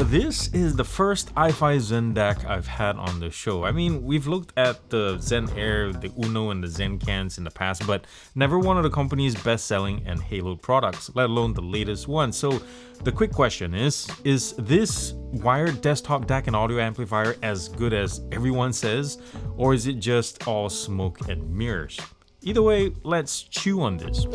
This is the first iFi Zen DAC I've had on the show. I mean, we've looked at the Zen Air, the Uno, and the Zen Cans in the past, but never one of the company's best-selling and halo products, let alone the latest one. So the quick question is this wired desktop DAC and audio amplifier as good as everyone says, or is it just all smoke and mirrors? Either way, let's chew on this.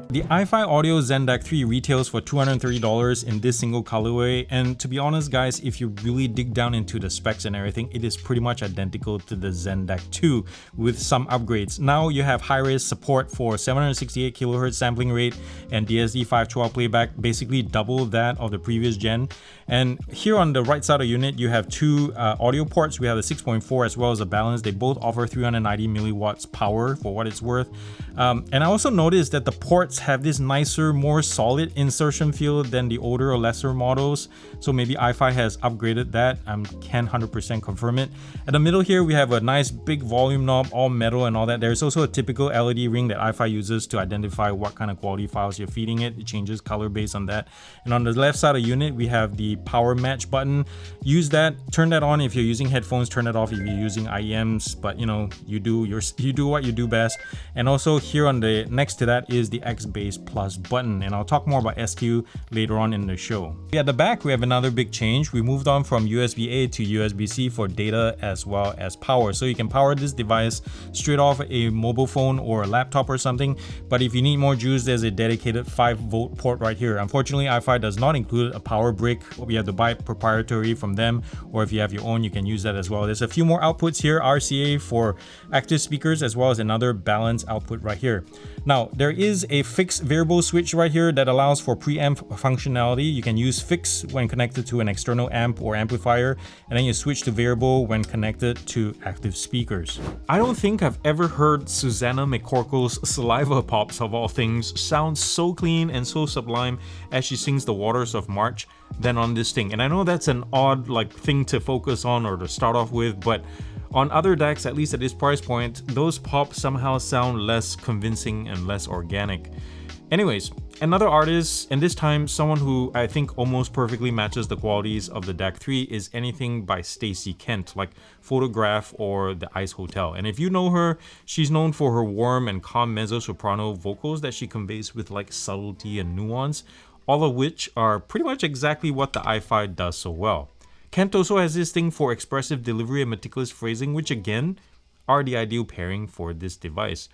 The iFi Audio Zen DAC 3 retails for $230 in this single colorway, and to be honest guys, if you really dig down into the specs and everything, it is pretty much identical to the Zen DAC 2 with some upgrades. Now you have high-res support for 768 kHz sampling rate and DSD 512 playback, basically double that of the previous gen. And here on the right side of the unit, you have two audio ports. We have the 6.4 as well as the balance. They both offer 390 milliwatts power for what it's worth. And I also noticed that the ports have this nicer, more solid insertion field than the older or lesser models. So maybe iFi has upgraded that. I can't 100% confirm it. At the middle here, we have a nice big volume knob, all metal and all that. There's also a typical LED ring that iFi uses to identify what kind of quality files you're feeding it. It changes color based on that. And on the left side of the unit, we have the power match button. Use that, turn that on if you're using headphones, turn it off if you're using IEMs, but you know, you do what you do best. And also here on the next to that is the X-Base Plus button, and I'll talk more about SQ later on in the show. At the back, we have another big change. We moved on from USB-A to USB-C for data as well as power. So you can power this device straight off a mobile phone or a laptop or something, but if you need more juice, there's a dedicated 5-volt port right here. Unfortunately, iFi does not include a power brick. We have to buy proprietary from them, or if you have your own, you can use that as well. There's a few more outputs here, RCA for active speakers, as well as another balance output right here. Now, there is a fixed variable switch right here that allows for preamp functionality. You can use fix when connected to an external amp or amplifier, and then you switch to variable when connected to active speakers. I don't think I've ever heard Susannah McCorkle's Saliva Pops, of all things, sound so clean and so sublime as she sings The Waters of March than on this thing. And I know that's an odd thing to focus on or to start off with, but on other DACs, at least at this price point, those pops somehow sound less convincing and less organic. Anyways, another artist, and this time someone who I think almost perfectly matches the qualities of the DAC 3, is anything by Stacey Kent, like Photograph or The Ice Hotel. And if you know her, she's known for her warm and calm mezzo-soprano vocals that she conveys with subtlety and nuance, all of which are pretty much exactly what the iFi does so well. Kent also has this thing for expressive delivery and meticulous phrasing, which again are the ideal pairing for this device.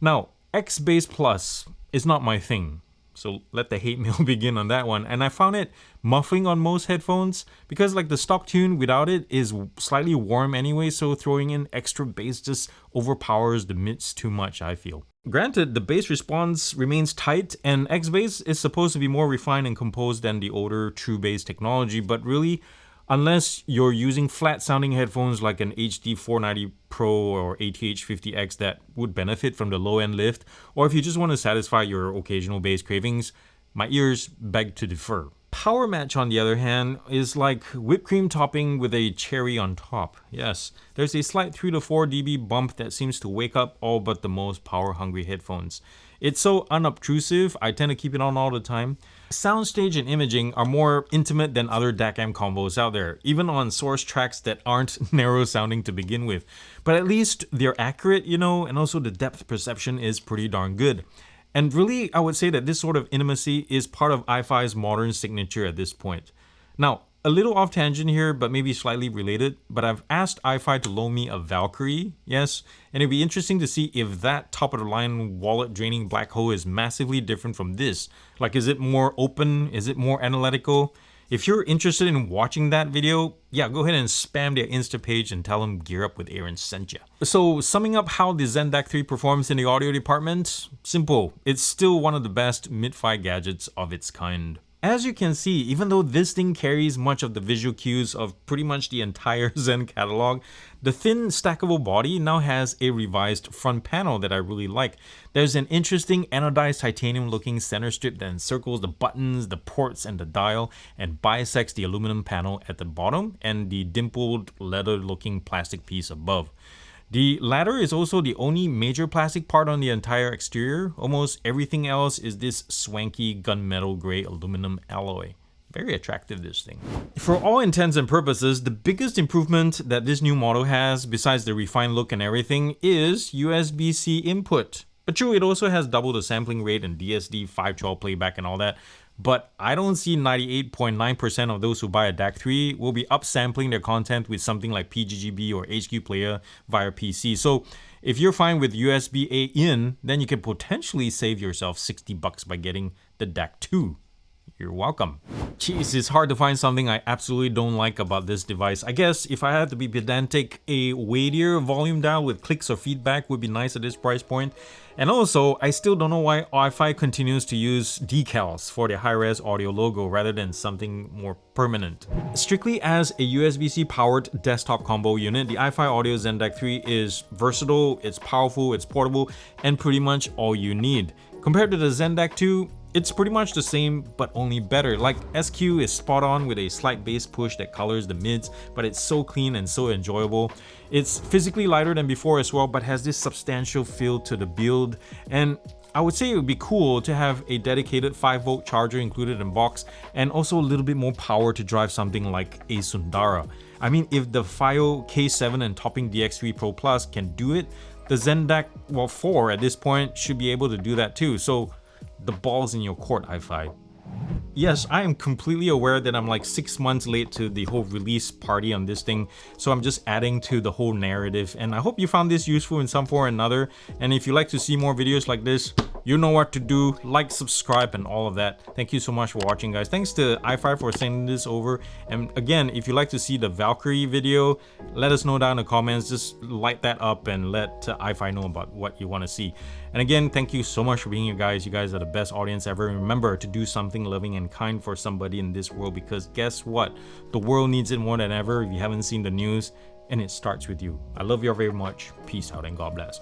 Now, X-Base Plus is not my thing, so let the hate mail begin on that one. And I found it muffling on most headphones because the stock tune without it is slightly warm anyway, so throwing in extra bass just overpowers the mids too much, I feel. Granted, the bass response remains tight, and X-Base is supposed to be more refined and composed than the older True Bass technology, but really, unless you're using flat sounding headphones like an HD 490 Pro or ATH50X that would benefit from the low end lift, or if you just want to satisfy your occasional bass cravings, my ears beg to differ. Power Match, on the other hand, is like whipped cream topping with a cherry on top. Yes, there's a slight 3 to 4 dB bump that seems to wake up all but the most power hungry headphones. It's so unobtrusive, I tend to keep it on all the time. Soundstage and imaging are more intimate than other DAC-AM combos out there, even on source tracks that aren't narrow sounding to begin with. But at least they're accurate, you know, and also the depth perception is pretty darn good. And really, I would say that this sort of intimacy is part of iFi's modern signature at this point. Now, a little off tangent here, but maybe slightly related, but I've asked iFi to loan me a Valkyrie, yes, and it'd be interesting to see if that top-of-the-line wallet-draining black hole is massively different from this. Is it more open? Is it more analytical? If you're interested in watching that video, yeah, go ahead and spam their Insta page and tell them Gear Up with Aaron sent ya. So, summing up how the Zen DAC 3 performs in the audio department, simple. It's still one of the best mid-fi gadgets of its kind. As you can see, even though this thing carries much of the visual cues of pretty much the entire Zen catalog, the thin stackable body now has a revised front panel that I really like. There's an interesting anodized titanium looking center strip that encircles the buttons, the ports, and the dial, and bisects the aluminum panel at the bottom and the dimpled leather looking plastic piece above. The ladder is also the only major plastic part on the entire exterior. Almost everything else is this swanky gunmetal gray aluminum alloy. Very attractive, this thing. For all intents and purposes, the biggest improvement that this new model has, besides the refined look and everything, is USB-C input. But true, it also has double the sampling rate and DSD 512 playback and all that. But I don't see 98.9% of those who buy a DAC3 will be upsampling their content with something like PGGB or HQ Player via PC. So if you're fine with USB-A in, then you can potentially save yourself $60 by getting the DAC2. You're welcome. Jeez, it's hard to find something I absolutely don't like about this device. I guess if I had to be pedantic, a weightier volume dial with clicks or feedback would be nice at this price point. And also, I still don't know why iFi continues to use decals for their high-res audio logo rather than something more permanent. Strictly as a USB-C powered desktop combo unit, the iFi Audio Zen DAC 3 is versatile, it's powerful, it's portable, and pretty much all you need. Compared to the Zen DAC 2, it's pretty much the same, but only better. Like, SQ is spot on with a slight bass push that colors the mids, but it's so clean and so enjoyable. It's physically lighter than before as well, but has this substantial feel to the build. And I would say it would be cool to have a dedicated 5-volt charger included in box, and also a little bit more power to drive something like a Sundara. I mean, if the FiiO K7 and Topping DX3 Pro Plus can do it, the Zen DAC 4 at this point should be able to do that too. So the ball's in your court, iFi. Yes, I am completely aware that I'm like 6 months late to the whole release party on this thing, so I'm just adding to the whole narrative, and I hope you found this useful in some form or another. And if you'd like to see more videos like this, you know what to do. Like, subscribe, and all of that. Thank you so much for watching, guys. Thanks to iFi for sending this over. And again, if you'd like to see the Valkyrie video, let us know down in the comments. Just light that up and let iFi know about what you want to see. And again, thank you so much for being here, guys. You guys are the best audience ever. And remember to do something loving and kind for somebody in this world, because guess what? The world needs it more than ever if you haven't seen the news, and it starts with you. I love you all very much. Peace out and God bless.